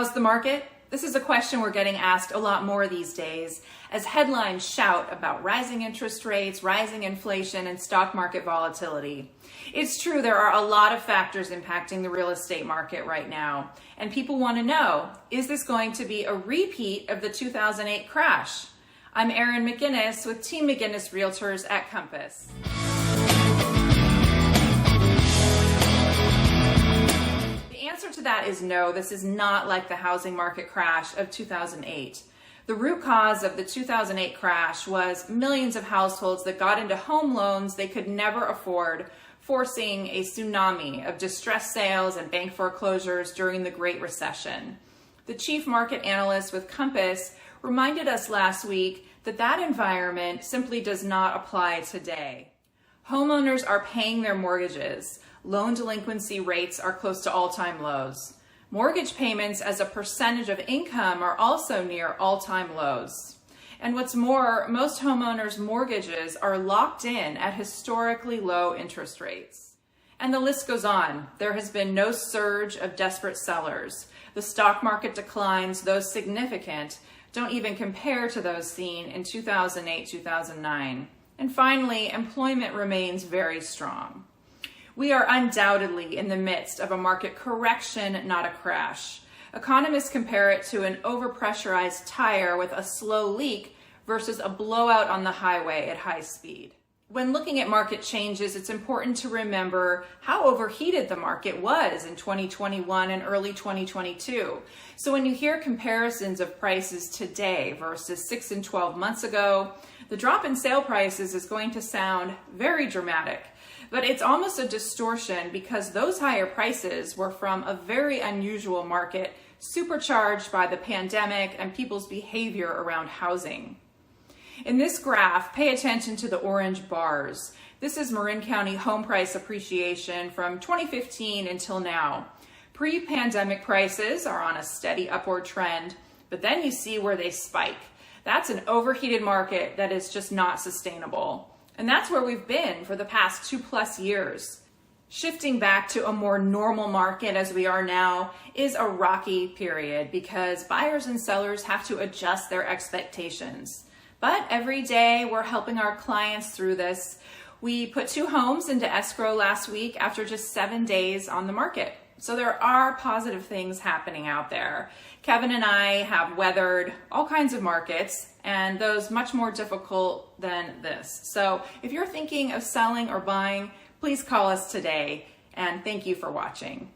How's the market? This is a question we're getting asked a lot more these days as headlines shout about rising interest rates, rising inflation, and stock market volatility. It's true, there are a lot of factors impacting the real estate market right now, and people want to know, is this going to be a repeat of the 2008 crash? I'm Erin McGinnis with Team McGinnis Realtors at Compass. The answer to that is no, this is not like the housing market crash of 2008. The root cause of the 2008 crash was millions of households that got into home loans they could never afford, forcing a tsunami of distressed sales and bank foreclosures during the Great Recession. The chief market analyst with Compass reminded us last week that that environment simply does not apply today. Homeowners are paying their mortgages. Loan delinquency rates are close to all-time lows. Mortgage payments as a percentage of income are also near all-time lows. And what's more, most homeowners' mortgages are locked in at historically low interest rates. And the list goes on. There has been no surge of desperate sellers. The stock market declines, though significant, don't even compare to those seen in 2008, 2009. And finally, employment remains very strong. We are undoubtedly in the midst of a market correction, not a crash. Economists compare it to an overpressurized tire with a slow leak versus a blowout on the highway at high speed. When looking at market changes, it's important to remember how overheated the market was in 2021 and early 2022. So when you hear comparisons of prices today versus 6 and 12 months ago, the drop in sale prices is going to sound very dramatic. But it's almost a distortion because those higher prices were from a very unusual market supercharged by the pandemic and people's behavior around housing. In this graph, pay attention to the orange bars. This is Marin County home price appreciation from 2015 until now. Pre-pandemic prices are on a steady upward trend, but then you see where they spike. That's an overheated market that is just not sustainable. And that's where we've been for the past 2+ years. Shifting back to a more normal market as we are now is a rocky period because buyers and sellers have to adjust their expectations. But every day we're helping our clients through this. We put 2 homes into escrow last week after just 7 days on the market. So there are positive things happening out there. Kevin and I have weathered all kinds of markets and those much more difficult than this. So if you're thinking of selling or buying, please call us today, and thank you for watching.